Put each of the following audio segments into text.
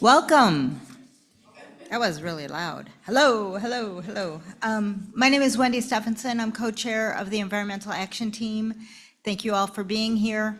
Welcome. That was really loud. Hello, hello, hello. My name is Wendy Stephenson. I'm co-chair of the Environmental Action Team. Thank you all for being here.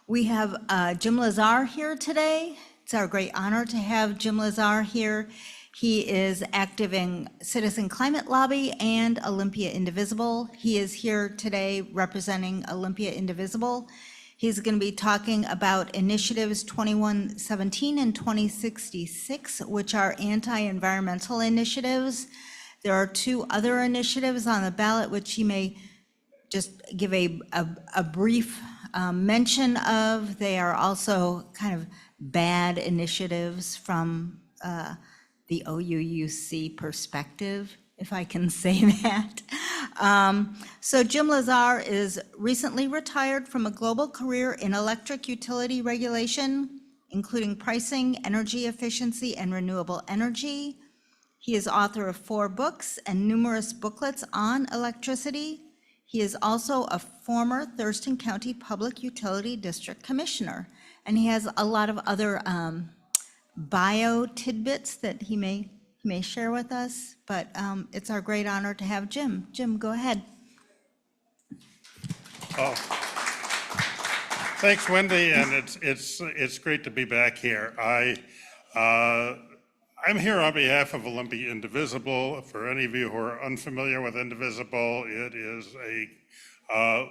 We have Jim Lazar here today. It's our great honor to have Jim Lazar here. He is active in Citizen Climate Lobby and Olympia Indivisible. He is here today representing Olympia Indivisible. He's going to be talking about initiatives 2117 and 2066, which are anti-environmental initiatives. There are two other initiatives on the ballot, which he may just give a brief mention of. They are also kind of bad initiatives from the OUUC perspective, if I can say that. So Jim Lazar is recently retired from a global career in electric utility regulation, including pricing, energy efficiency, and renewable energy. He is author of 4 books and numerous booklets on electricity. He is also a former Thurston County Public Utility District Commissioner, and he has a lot of other bio tidbits that he may share with us, but it's our great honor to have Jim. Jim, go ahead. Oh, thanks, Wendy, and it's great to be back here. I'm here on behalf of Olympia Indivisible. For any of you who are unfamiliar with Indivisible, it is a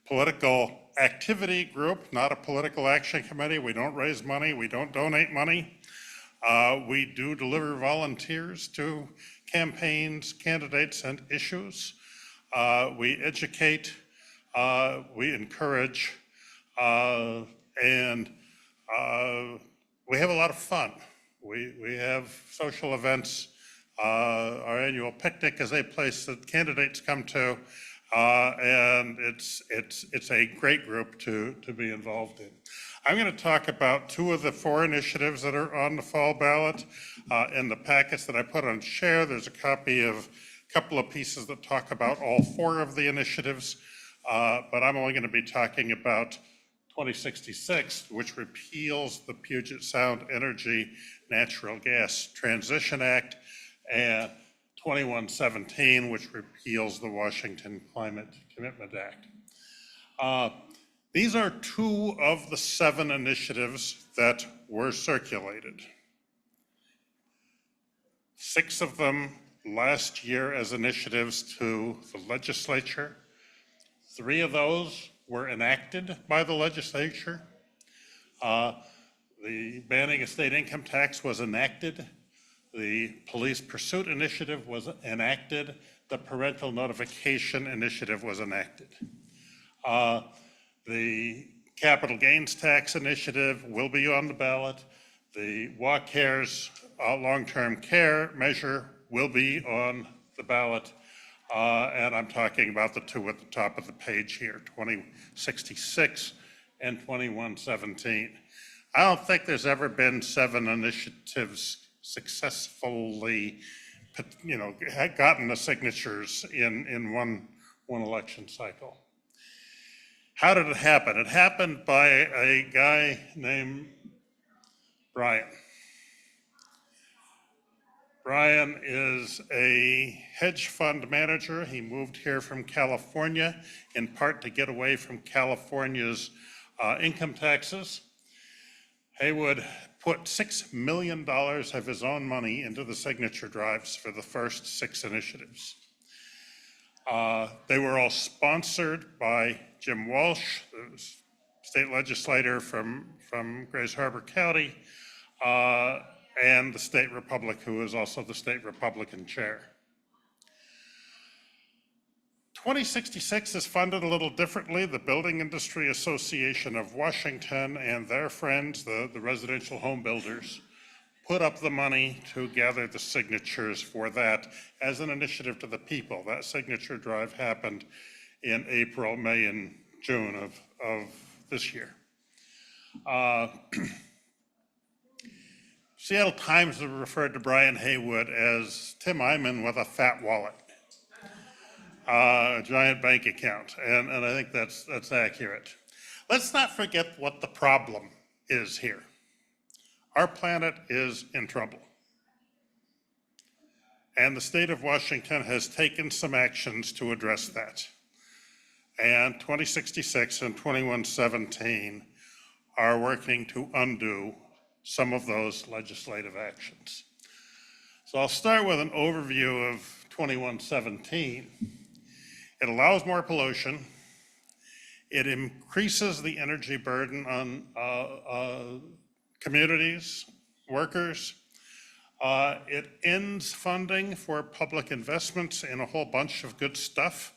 political activity group, not a political action committee. We don't raise money. We don't donate money. We do deliver volunteers to campaigns, candidates, and issues. We educate, we encourage, and we have a lot of fun. We have social events. Our annual picnic is a place that candidates come to, and it's a great group to be involved in. I'm going to talk about 2 of the 4 initiatives that are on the fall ballot. In the packets that I put on share, there's a copy of a couple of pieces that talk about all 4 of the initiatives, but I'm only going to be talking about 2066, which repeals the Puget Sound Energy Natural Gas Transition Act, and 2117, which repeals the Washington Climate Commitment Act. These are 2 of the 7 initiatives that were circulated. 6 of them last year as initiatives to the legislature. 3 of those were enacted by the legislature. The banning of state income tax was enacted. The police pursuit initiative was enacted. The parental notification initiative was enacted. The capital gains tax initiative will be on the ballot. The WACARES long-term care measure will be on the ballot. And I'm talking about the 2 at the top of the page here, 2066 and 2117. I don't think there's ever been 7 initiatives successfully, gotten the signatures in one election cycle. How did it happen? It happened by a guy named Brian. Brian is a hedge fund manager. He moved here from California in part to get away from California's income taxes. Haywood put $6 million of his own money into the signature drives for the first 6 initiatives. They were all sponsored by Jim Walsh, the state legislator from Grays Harbor County, and the state Republic, who is also the state Republican chair. 2066 is funded a little differently. The Building Industry Association of Washington and their friends, the residential home builders, put up the money to gather the signatures for that as an initiative to the people. That signature drive happened in April, May, and June of this year. Seattle Times referred to Brian Haywood as Tim Eyman with a fat wallet. A giant bank account, and I think that's accurate. Let's not forget what the problem is here. Our planet is in trouble. And the state of Washington has taken some actions to address that. And 2066 and 2117 are working to undo some of those legislative actions. So I'll start with an overview of 2117. It allows more pollution. It increases the energy burden on communities, workers. It ends funding for public investments in a whole bunch of good stuff: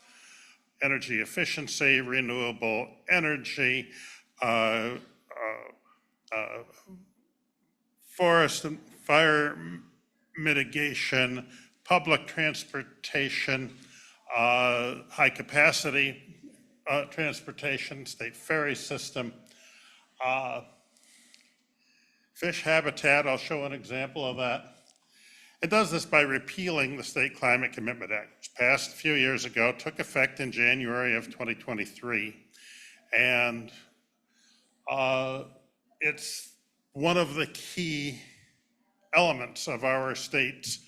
energy efficiency, renewable energy, forest and fire mitigation, public transportation, high capacity transportation, state ferry system, fish habitat. I'll show an example of that. It does this by repealing the State Climate Commitment Act, which passed a few years ago, took effect in January of 2023. And it's one of the key elements of our state's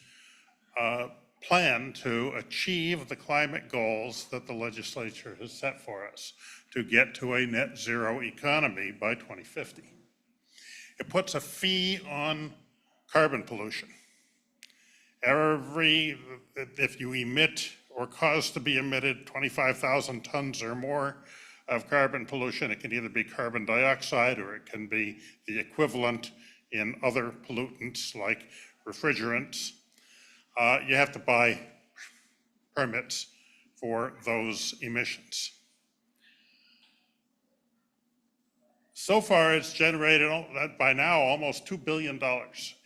plan to achieve the climate goals that the legislature has set for us to get to a net zero economy by 2050. It puts a fee on carbon pollution. If you emit or cause to be emitted 25,000 tons or more of carbon pollution, it can either be carbon dioxide or it can be the equivalent in other pollutants like refrigerants. You have to buy permits for those emissions. So far, it's generated by now almost $2 billion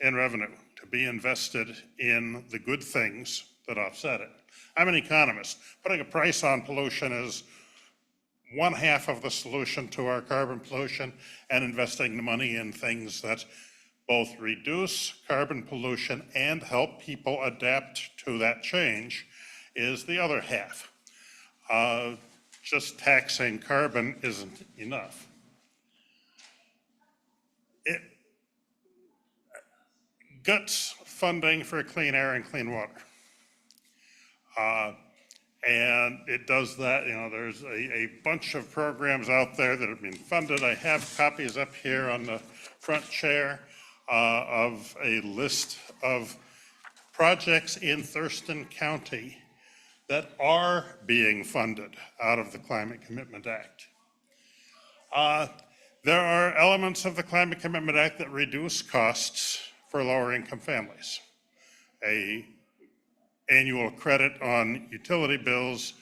in revenue to be invested in the good things that offset it. I'm an economist. Putting a price on pollution is one half of the solution to our carbon pollution, and investing the money in things that both reduce carbon pollution and help people adapt to that change is the other half. Just taxing carbon isn't enough. It guts funding for clean air and clean water. And it does that, there's a bunch of programs out there that have been funded. I have copies up here on the front chair of a list of projects in Thurston County that are being funded out of the Climate Commitment Act. There are elements of the Climate Commitment Act that reduce costs for lower income families. An annual credit on utility bills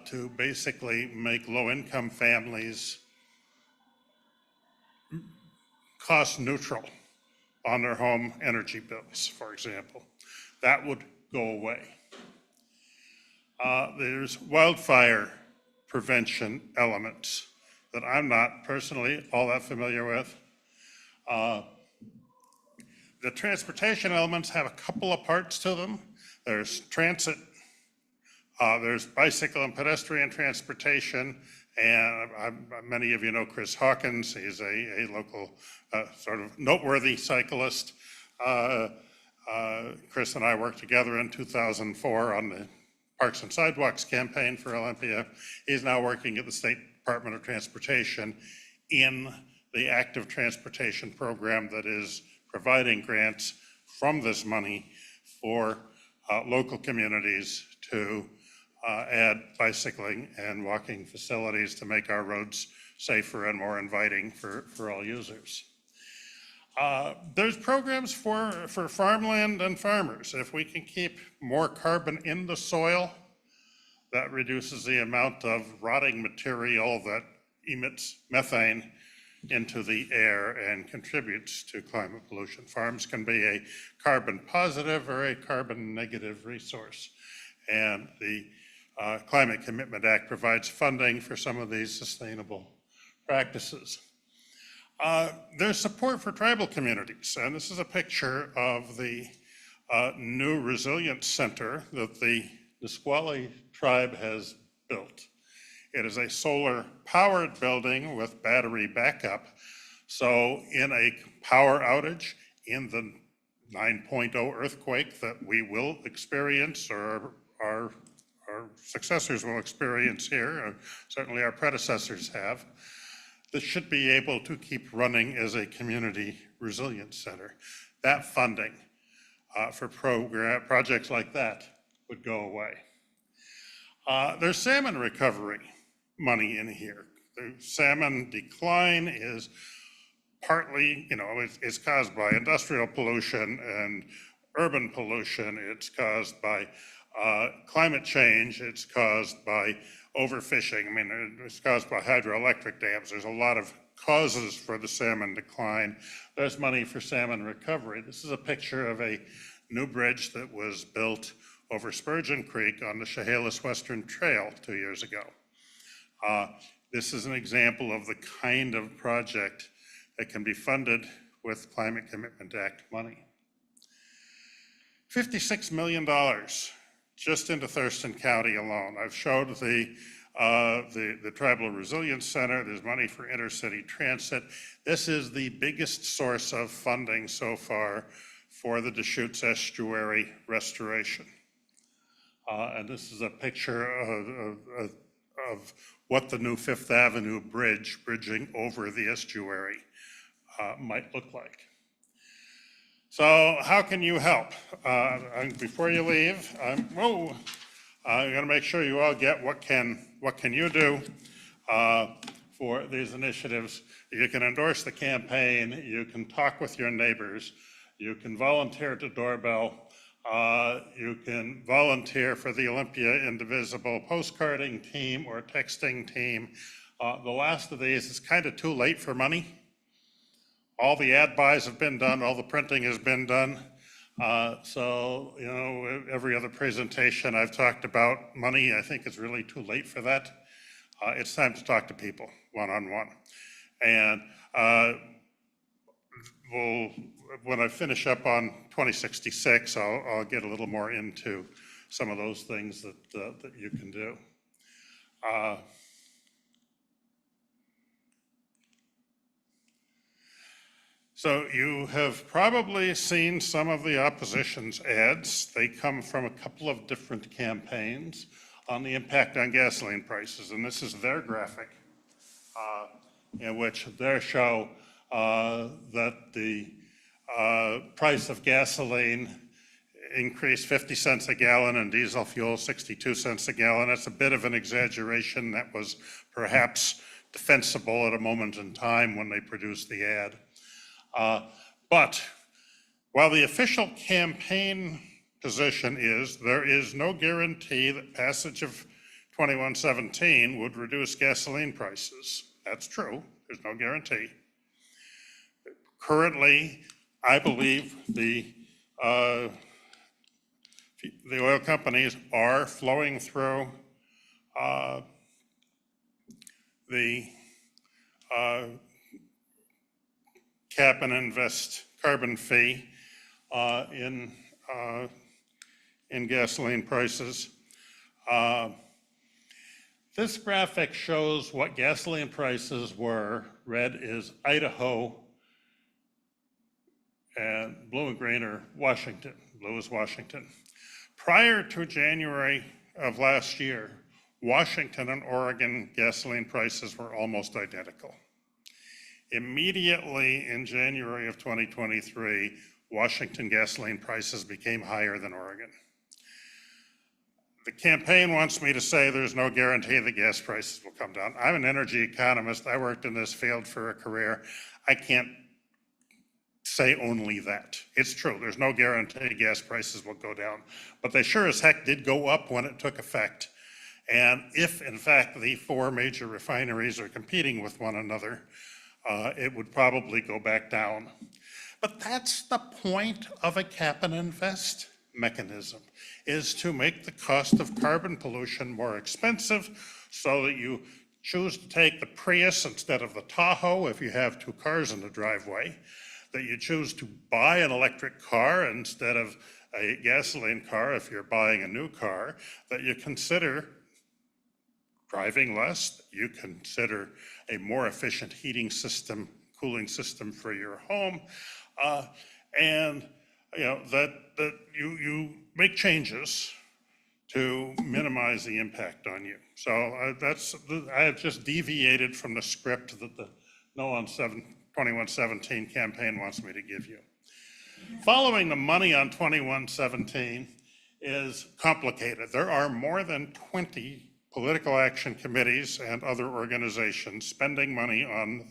to basically make low income families cost neutral on their home energy bills, for example. That would go away. There's wildfire prevention elements that I'm not personally all that familiar with. The transportation elements have a couple of parts to them. There's transit, there's bicycle and pedestrian transportation, and many of you know Chris Hawkins. He's a local sort of noteworthy cyclist. Chris and I worked together in 2004 on the Parks and Sidewalks campaign for Olympia. He's now working at the State Department of Transportation in the active transportation program that is providing grants from this money for local communities to add bicycling and walking facilities to make our roads safer and more inviting for all users. There's programs for farmland and farmers. If we can keep more carbon in the soil, that reduces the amount of rotting material that emits methane into the air and contributes to climate pollution. Farms can be a carbon positive or a carbon negative resource. And the Climate Commitment Act provides funding for some of these sustainable practices. There's support for tribal communities, and this is a picture of the new resilience center that the Nisqually tribe has built. It is a solar powered building with battery backup So in a power outage, in the 9.0 earthquake that we will experience, or our successors will experience here, or certainly our predecessors have, this should be able to keep running as a community resilience center. That funding for projects like that would go away. There's salmon recovery money in here. The salmon decline is partly, it's caused by industrial pollution and urban pollution. It's caused by climate change. It's caused by overfishing. I mean, it's caused by hydroelectric dams. There's a lot of causes for the salmon decline. There's money for salmon recovery. This is a picture of a new bridge that was built over Spurgeon Creek on the Chehalis Western Trail 2 years ago. This is an example of the kind of project that can be funded with Climate Commitment Act money. $56 million just into Thurston County alone. I've showed the Tribal Resilience Center. There's money for intercity transit. This is the biggest source of funding so far for the Deschutes Estuary restoration. And this is a picture of what the new Fifth Avenue bridge, bridging over the estuary, might look like. So how can you help? Before you leave, I'm gonna make sure you all get what can you do for these initiatives. You can endorse the campaign, you can talk with your neighbors, you can volunteer to doorbell, you can volunteer for the Olympia Indivisible postcarding team or texting team. The last of these is kind of too late for money. All the ad buys have been done, all the printing has been done. So, every other presentation I've talked about money, I think it's really too late for that. It's time to talk to people one-on-one. And when I finish up on 2066, I'll get a little more into some of those things that you can do. So you have probably seen some of the opposition's ads. They come from a couple of different campaigns on the impact on gasoline prices. And this is their graphic in which they show that the price of gasoline increased 50 cents a gallon and diesel fuel 62 cents a gallon. That's a bit of an exaggeration. That was perhaps defensible at a moment in time when they produced the ad. But while the official campaign position is there is no guarantee that passage of 2117 would reduce gasoline prices. That's true. There's no guarantee. Currently, I believe the oil companies are flowing through the cap and invest carbon fee in gasoline prices. This graphic shows what gasoline prices were. Red is Idaho, and blue and green are Washington. Blue is Washington. Prior to January of last year, Washington and Oregon gasoline prices were almost identical. Immediately in January of 2023, Washington gasoline prices became higher than Oregon. The campaign wants me to say there's no guarantee that gas prices will come down. I'm an energy economist. I worked in this field for a career. I can't say only that. It's true, there's no guarantee gas prices will go down, but they sure as heck did go up when it took effect. And if in fact the four major refineries are competing with one another, it would probably go back down. But that's the point of a cap and invest mechanism, is to make the cost of carbon pollution more expensive so that you choose to take the Prius instead of the Tahoe if you have two cars in the driveway, that you choose to buy an electric car instead of a gasoline car if you're buying a new car, that you consider driving less, you consider a more efficient heating system, cooling system for your home. And, that you make changes to minimize the impact on you. So I have just deviated from the script that the No on 2117 campaign wants me to give you. Following the money on 2117 is complicated. There are more than 20 political action committees and other organizations spending money on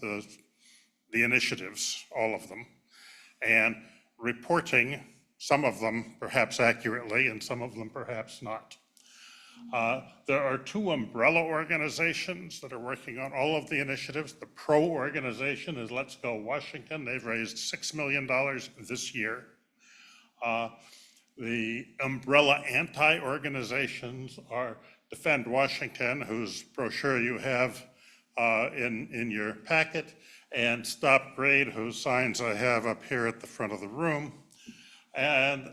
the initiatives, all of them, and reporting some of them perhaps accurately and some of them perhaps not. There are 2 umbrella organizations that are working on all of the initiatives. The pro organization is Let's Go Washington. They've raised $6 million this year. The umbrella anti-organizations are Defend Washington, whose brochure you have in your packet, and Stop Grade, whose signs I have up here at the front of the room. And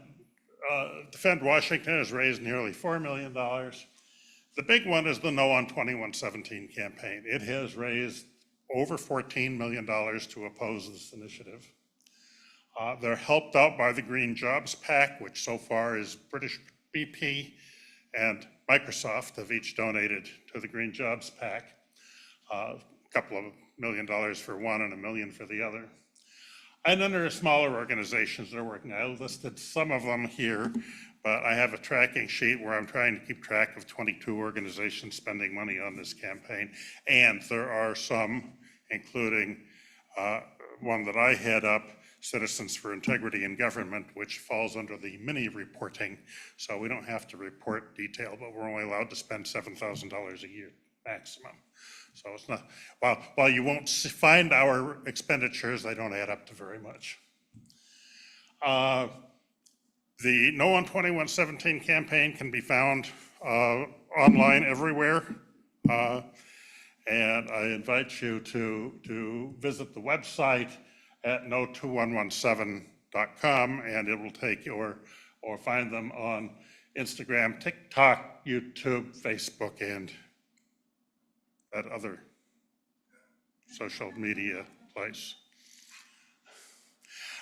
Defend Washington has raised nearly $4 million. The big one is the No on 2117 campaign. It has raised over $14 million to oppose this initiative. They're helped out by the Green Jobs PAC, which so far is British BP and Microsoft have each donated to the Green Jobs PAC, a couple of $1 million for one and $1 million for the other. And then there are smaller organizations that are working. I listed some of them here, but I have a tracking sheet where I'm trying to keep track of 22 organizations spending money on this campaign. And there are some, including one that I head up, Citizens for Integrity in Government, which falls under the mini reporting. So we don't have to report detail, but we're only allowed to spend $7,000 a year maximum. So it's not, while you won't find our expenditures, they don't add up to very much. The No on 2117 campaign can be found online everywhere. And I invite you to visit the website at no2117.com, and it will take you, or find them on Instagram, TikTok, YouTube, Facebook, and that other social media place.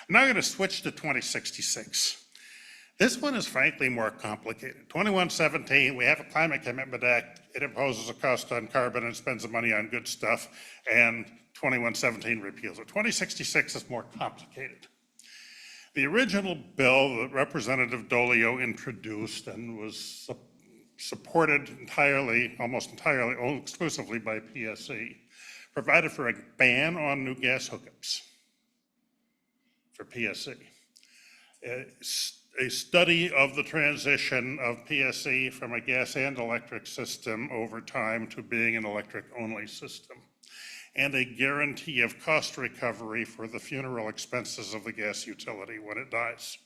Now I'm going to switch to 2066. This one is frankly more complicated. 2117, we have a Climate Commitment Act. It imposes a cost on carbon and spends the money on good stuff, and 2117 repeals it. 2066 is more complicated. The original bill that Representative Dolio introduced and was supported entirely, almost entirely, exclusively by PSE, provided for a ban on new gas hookups for PSE. A study of the transition of PSE from a gas and electric system over time to being an electric-only system, and a guarantee of cost recovery for the funeral expenses of the gas utility when it dies.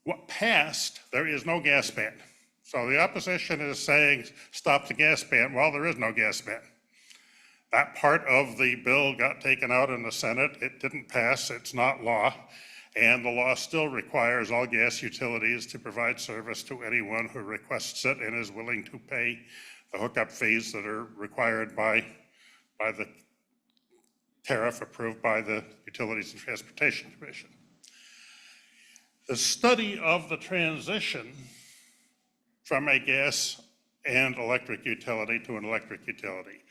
What passed, there is no gas ban. So the opposition is saying, stop the gas ban. Well, there is no gas ban. That part of the bill got taken out in the Senate. It didn't pass, it's not law. And the law still requires all gas utilities to provide service to anyone who requests it and is willing to pay the hookup fees that are required by the tariff approved by the Utilities and Transportation Commission. The study of the transition from a gas and electric utility to an electric utility.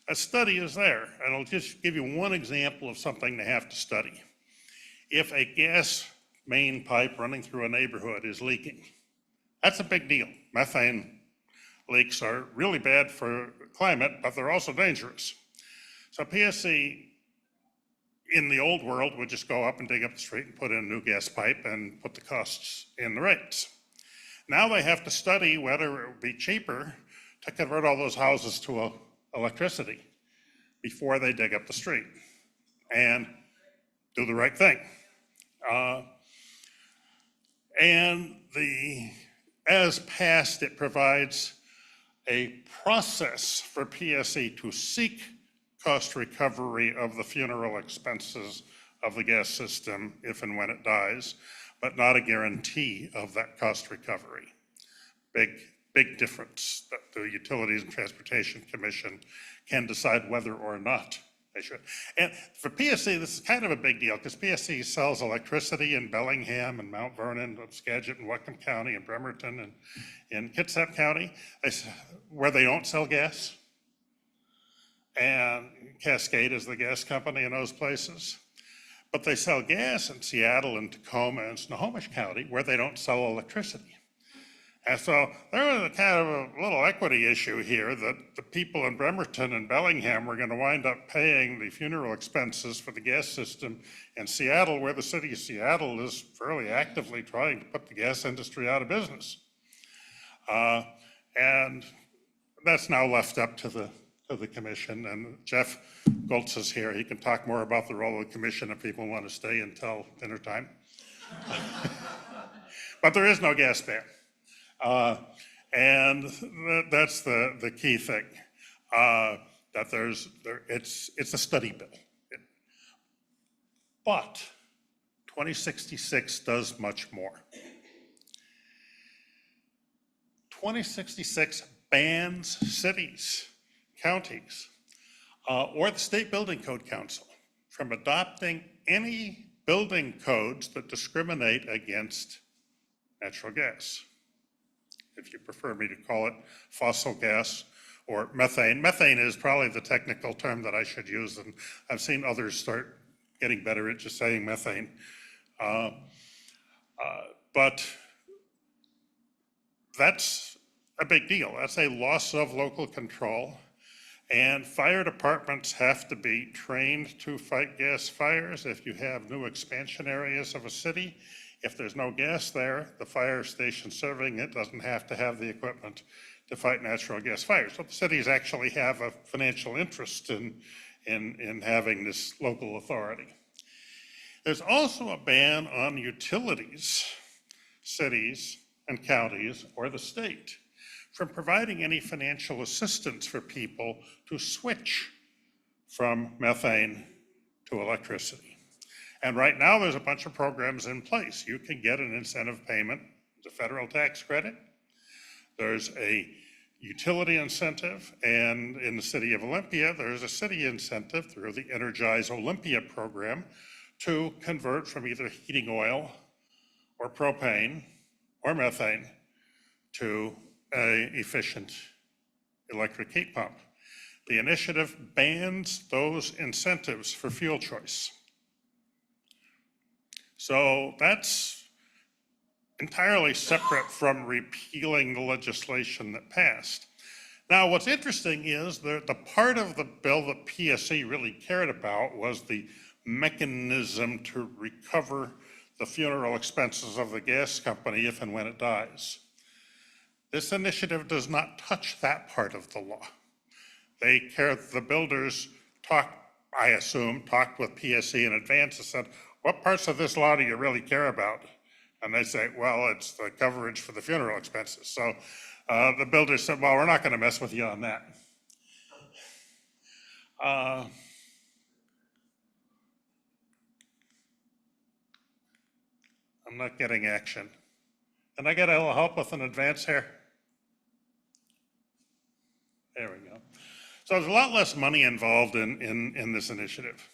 A study is there, and I'll just give you one example of something they have to study. If a gas main pipe running through a neighborhood is leaking, that's a big deal. Methane leaks are really bad for climate, but they're also dangerous. So PSC in the old world would just go up and dig up the street and put in a new gas pipe and put the costs in the rates. Now they have to study whether it would be cheaper to convert all those houses to electricity before they dig up the street and do the right thing. As passed, it provides a process for PSE to seek cost recovery of the funeral expenses of the gas system if and when it dies, but not a guarantee of that cost recovery. Big difference that the Utilities and Transportation Commission can decide whether or not They should. And for PSC, this is kind of a big deal because PSC sells electricity in Bellingham and Mount Vernon, Skagit and Whatcom County and Bremerton and in Kitsap County, where they don't sell gas. And Cascade is the gas company in those places. But they sell gas in Seattle and Tacoma and Snohomish County where they don't sell electricity. And so there was a kind of a little equity issue here that the people in Bremerton and Bellingham were going to wind up paying the funeral expenses for the gas system in Seattle, where the city of Seattle is fairly actively trying to put the gas industry out of business. And that's now left up to the commission. And Jeff Goltz is here. He can talk more about the role of the commission if people want to stay until dinner time. But there is no gas ban. And that's the key thing, that it's a study bill. But 2066 does much more. 2066 bans cities, counties, or the State Building Code Council from adopting any building codes that discriminate against natural gas. If you prefer me to call it fossil gas or methane. Methane is probably the technical term that I should use, and I've seen others start getting better at just saying methane. But that's a big deal. That's a loss of local control. And fire departments have to be trained to fight gas fires. If you have new expansion areas of a city, if there's no gas there, the fire station serving it doesn't have to have the equipment to fight natural gas fires. So the cities actually have a financial interest in having this local authority. There's also a ban on utilities, cities and counties or the state from providing any financial assistance for people to switch from methane to electricity. And right now, there's a bunch of programs in place. You can get an incentive payment, the federal tax credit. There's a utility incentive, and in the city of Olympia, there's a city incentive through the Energize Olympia program to convert from either heating oil or propane or methane to an efficient electric heat pump. The initiative bans those incentives for fuel choice. So that's entirely separate from repealing the legislation that passed. Now, what's interesting is the part of the bill that PSC really cared about was the mechanism to recover the funeral expenses of the gas company if and when it dies. This initiative does not touch that part of the law. The builders I assume, talked with PSC in advance and said, what parts of this law do you really care about? And they say, well, it's the coverage for the funeral expenses. So the builder said, well, we're not going to mess with you on that. I'm not getting action. Can I get a little help with an advance here? There we go. So there's a lot less money involved in this initiative.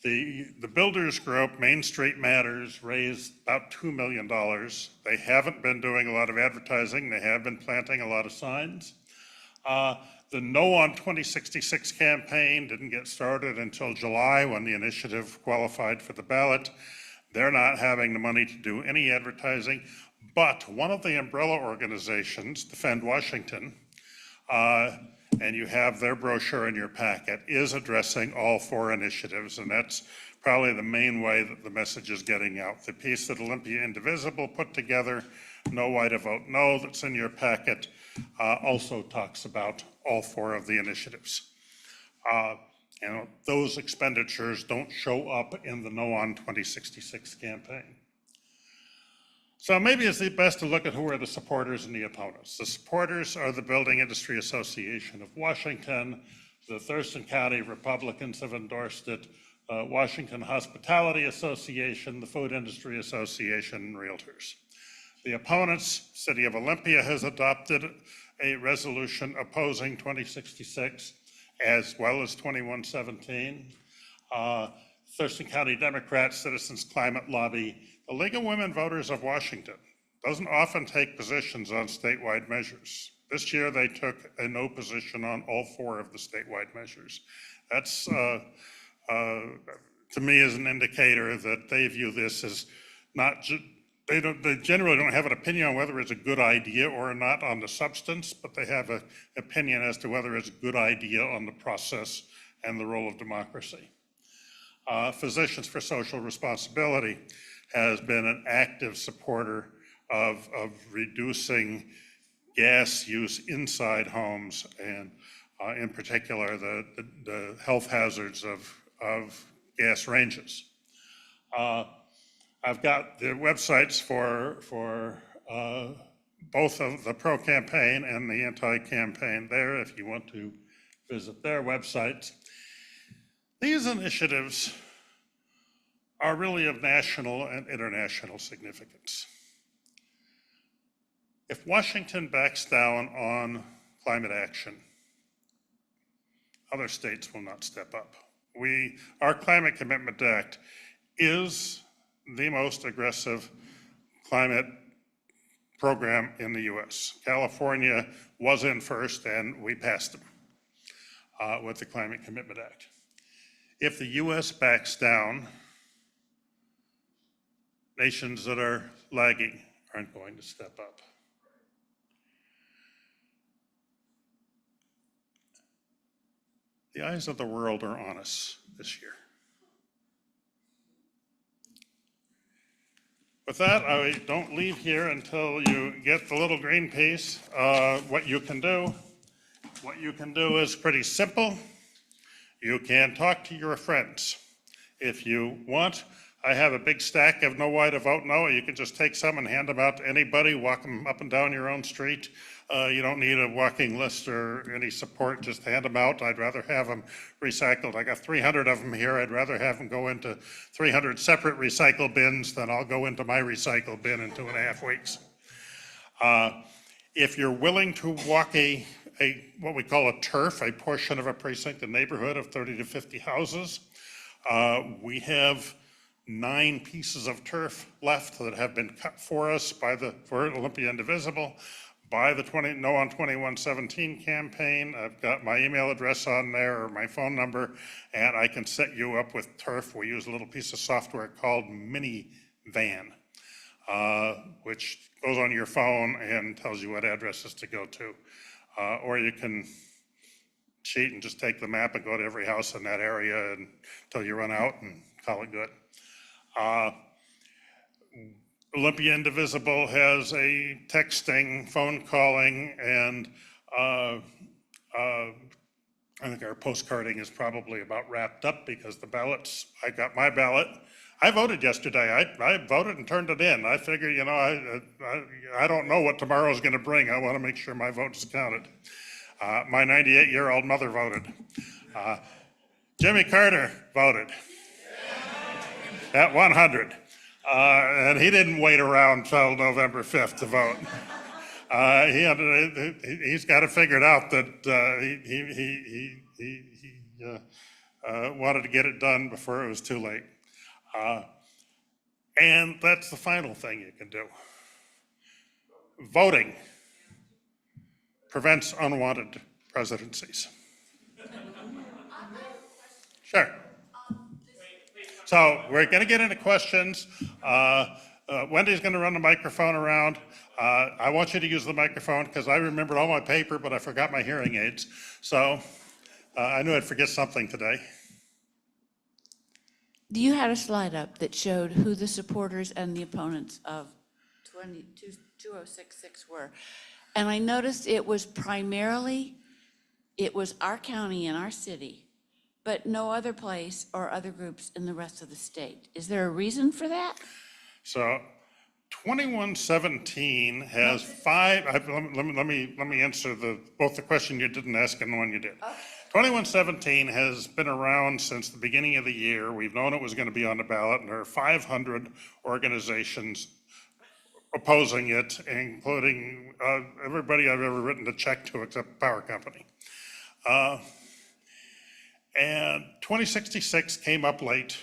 The builders group, Main Street Matters, raised about $2 million. They haven't been doing a lot of advertising. They have been planting a lot of signs. The No on 2066 campaign didn't get started until July when the initiative qualified for the ballot. They're not having the money to do any advertising, but one of the umbrella organizations, Defend Washington, and you have their brochure in your packet, is addressing all four initiatives, and that's probably the main way that the message is getting out. The piece that Olympia Indivisible put together, No Why to Vote No, that's in your packet, also talks about all four of the initiatives. Those expenditures don't show up in the No on 2066 campaign. So maybe it's best to look at who are the supporters and the opponents. The supporters are the Building Industry Association of Washington. The Thurston County Republicans have endorsed it. Washington Hospitality Association, the Food Industry Association, and Realtors. The opponents, City of Olympia has adopted a resolution opposing 2066, as well as 2117. Thurston County Democrats, Citizens Climate Lobby, the League of Women Voters of Washington doesn't often take positions on statewide measures. This year, they took a no position on all 4 of the statewide measures. That's, to me, is an indicator that they view this as not, they generally don't have an opinion on whether it's a good idea or not on the substance, but they have an opinion as to whether it's a good idea on the process and the role of democracy. Physicians for Social Responsibility has been an active supporter of reducing gas use inside homes and in particular the health hazards of gas ranges. I've got the websites for both of the pro-campaign and the anti-campaign there if you want to visit their websites. These initiatives are really of national and international significance. If Washington backs down on climate action, other states will not step up. Our Climate Commitment Act is the most aggressive climate program in the US. California was in first and we passed them with the Climate Commitment Act. If the US backs down, nations that are lagging aren't going to step up. The eyes of the world are on us this year. With that, I don't leave here until you get the little green piece. What you can do is pretty simple. You can talk to your friends. If you want, I have a big stack of Know Why to Vote No. You can just take some and hand them out to anybody, walk them up and down your own street. You don't need a walking list or any support, just hand them out. I'd rather have them recycled. I got 300 of them here. I'd rather have them go into 300 separate recycle bins than I'll go into my recycle bin in 2.5 weeks. If you're willing to walk what we call a turf, a portion of a precinct, a neighborhood of 30 to 50 houses, we have 9 pieces of turf left that have been cut for us for Olympia Indivisible by the No on 2117 campaign. I've got my email address on there or my phone number, and I can set you up with turf. We use a little piece of software called Minivan, which goes on your phone and tells you what addresses to go to. Or you can cheat and just take the map and go to every house in that area until you run out and call it good. Olympia Indivisible has a texting, phone calling, and I think our postcarding is probably about wrapped up because the ballots, I got my ballot. I voted yesterday. I voted and turned it in. I figure, I don't know what tomorrow's going to bring. I want to make sure my vote is counted. My 98-year-old mother voted. Jimmy Carter voted at 100. And he didn't wait around till November 5th to vote. He's got it figured out that he wanted to get it done before it was too late. And that's the final thing you can do. Voting prevents unwanted presidencies. Sure. So we're going to get into questions. Wendy's going to run the microphone around. I want you to use the microphone because I remembered all my paper, but I forgot my hearing aids. So I knew I'd forget something today. You had a slide up that showed who the supporters and the opponents of 2066 were. And I noticed it was our county and our city, but no other place or other groups in the rest of the state. Is there a reason for that? So 2117 has 5, let me answer both the question you didn't ask and the one you did. Okay. 2117 has been around since the beginning of the year. We've known it was going to be on the ballot, and there are 500 organizations opposing it, including everybody I've ever written a check to except the power company. And 2066 came up late.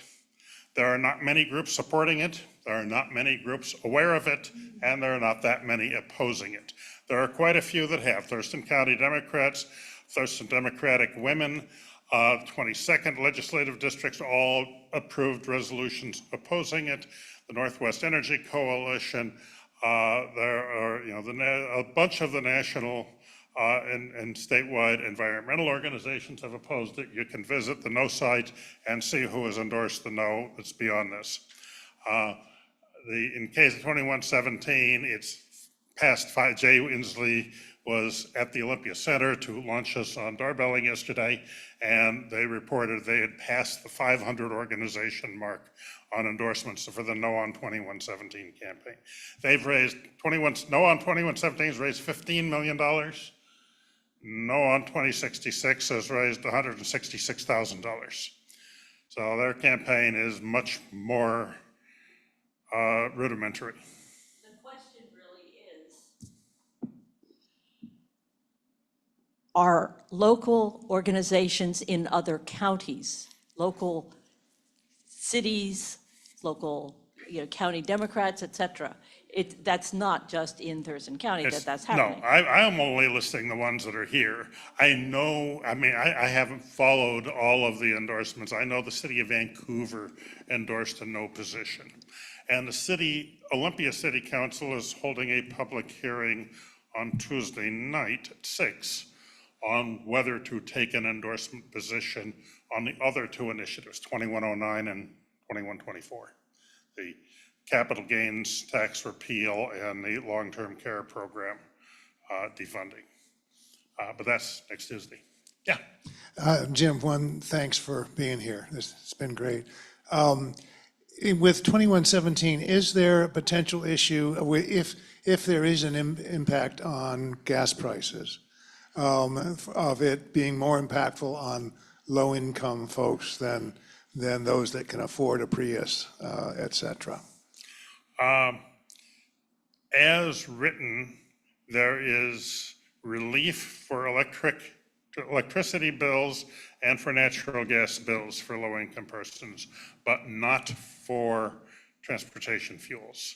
There are not many groups supporting it. There are not many groups aware of it, and there are not that many opposing it. There are quite a few that have. Thurston County Democrats, Thurston Democratic Women, 22nd legislative districts all approved resolutions opposing it. The Northwest Energy Coalition, there are a bunch of the national and statewide environmental organizations have opposed it. You can visit the no site and see who has endorsed the no that's beyond this. In case of 2117, it's passed five. Jay Inslee was at the Olympia Center to launch us on doorbelling yesterday, and they reported they had passed the 500 organization mark on endorsements for the No on 2117 campaign. They've raised No on 2117 has raised $15 million. No on 2066 has raised $166,000. So their campaign is much more rudimentary. The question really is, are local organizations in other counties, local cities, local county Democrats, et cetera, that's not just in Thurston County that's happening. No, I am only listing the ones that are here. I know, I haven't followed all of the endorsements. I know the city of Vancouver endorsed a no position. And the Olympia City Council is holding a public hearing on Tuesday night at 6 on whether to take an endorsement position on the other two initiatives, 2109 and 2124. The capital gains tax repeal and the long-term care program defunding. But that's next Tuesday. Yeah. Jim, thanks for being here. It's been great. With 2117, is there a potential issue if there is an impact on gas prices, of it being more impactful on low-income folks than those that can afford a Prius, et cetera? As written, there is relief for electricity bills and for natural gas bills for low-income persons, but not for transportation fuels.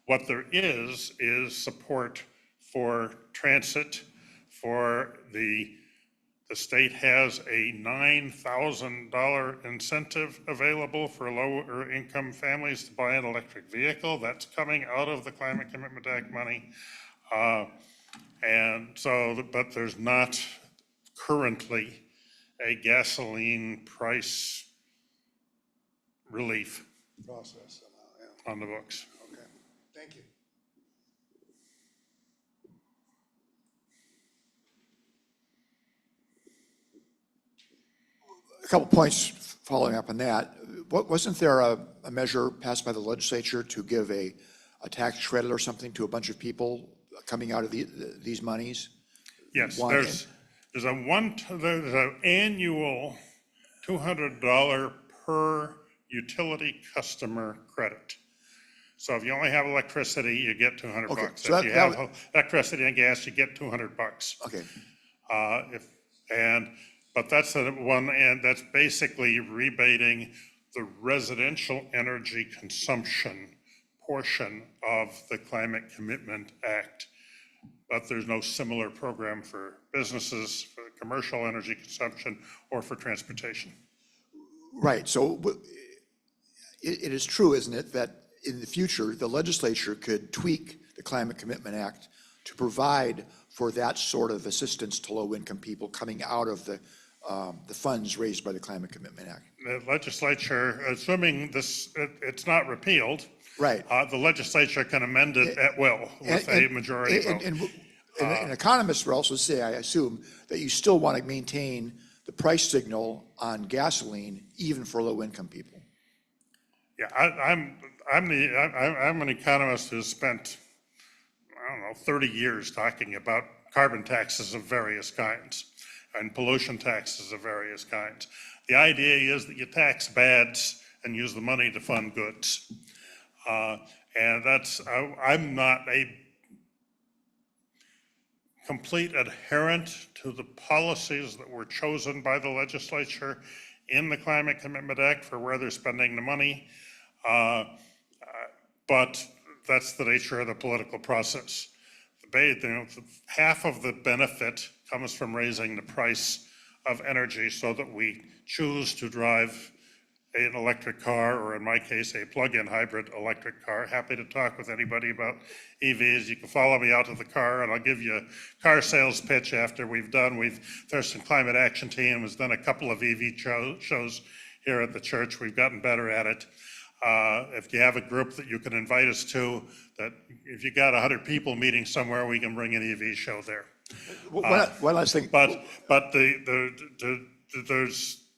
What there is support for transit. For the state has a $9,000 incentive available for lower income families to buy an electric vehicle. That's coming out of the Climate Commitment Act money. And so, but there's not currently a gasoline price relief Process somehow, yeah. on the books. Okay, thank you. A couple points following up on that. Wasn't there a measure passed by the legislature to give a tax credit or something to a bunch of people coming out of these monies? Yes, there's an annual $200 per utility customer credit. So if you only have electricity, you get 200 Okay, bucks. so If you have electricity and gas, you get 200 bucks. Okay, But that's the one, and that's basically rebating the residential energy consumption portion of the Climate Commitment Act. But there's no similar program for businesses, for commercial energy consumption, or for transportation. right. So it is true, isn't it, that in the future, the legislature could tweak the Climate Commitment Act to provide for that sort of assistance to low-income people coming out of the funds raised by the Climate Commitment Act. The legislature, assuming it's not repealed. Right. The legislature can amend it at will with a majority vote. And economists will also say, I assume, that you still want to maintain the price signal on gasoline even for low-income people. Yeah, I'm an economist who's spent, 30 years talking about carbon taxes of various kinds and pollution taxes of various kinds. The idea is that you tax bads and use the money to fund goods. And I'm not a complete adherent to the policies that were chosen by the legislature in the Climate Commitment Act for where they're spending the money. But that's the nature of the political process. Half of the benefit comes from raising the price of energy so that we choose to drive an electric car, or in my case, a plug-in hybrid electric car. Happy to talk with anybody about EVs. You can follow me out to the car and I'll give you a car sales pitch after we've done. Thurston Climate Action Team has done a couple of EV shows here at the church. We've gotten better at it. If you have a group that you can invite us to, that if you got 100 people meeting somewhere, we can bring an EV show there. One last thing. But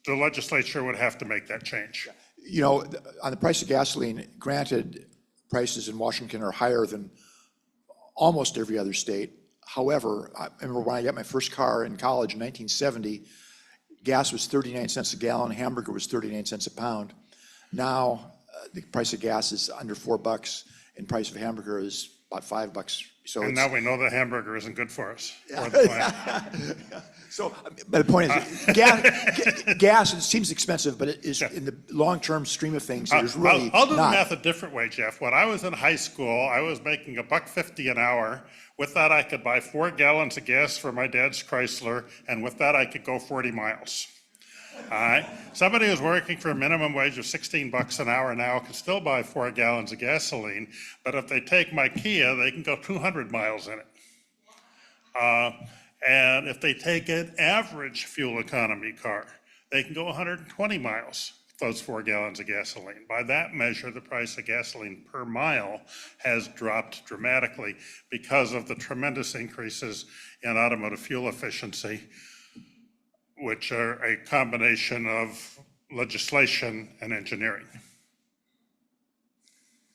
the legislature would have to make that change. You know, on the price of gasoline, granted, prices in Washington are higher than almost every other state. However, I remember when I got my first car in college in 1970, gas was 39 cents a gallon, hamburger was 39 cents a pound. Now, the price of gas is under $4, and price of hamburger is about $5. So And it's, now we know that hamburger isn't good for us. Or the planet. so, but the point is, gas, it seems expensive, but it is, in the long-term stream of things, it is really I'll do the not. math a different way, Jeff. When I was in high school, I was making $1.50 an hour. With that, I could buy 4 gallons of gas for my dad's Chrysler, and with that, I could go 40 miles. All right. Somebody who's working for a minimum wage of $16 an hour now can still buy 4 gallons of gasoline, but if they take my Kia, they can go 200 miles in it. And if they take an average fuel economy car, they can go 120 miles with those 4 gallons of gasoline. By that measure, the price of gasoline per mile has dropped dramatically because of the tremendous increases in automotive fuel efficiency, which are a combination of legislation and engineering.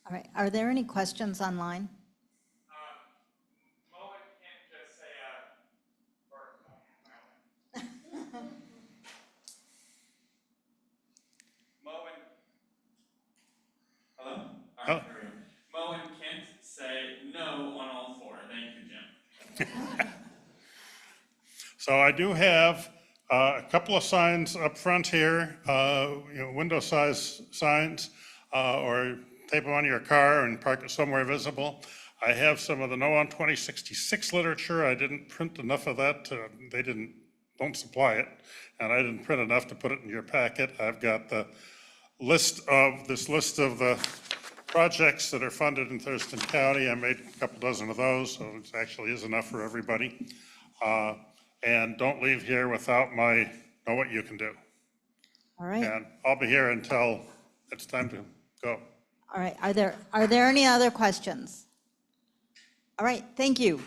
All right, are there any questions online? Moen can't just say Moen. Hello? All right, here we go. Moen can't say no on all 4. Thank you, Jim. So I do have a couple of signs up front here, window size signs, or tape them on your car and park it somewhere visible. I have some of the No on 2066 literature. I didn't print enough of that. They don't supply it, and I didn't print enough to put it in your packet. I've got the list of the projects that are funded in Thurston County. I made a couple dozen of those, so it actually is enough for everybody. And don't leave here without my know what you can do. All right, And I'll be here until it's time to go. all right. Are there any other questions? All right, thank you.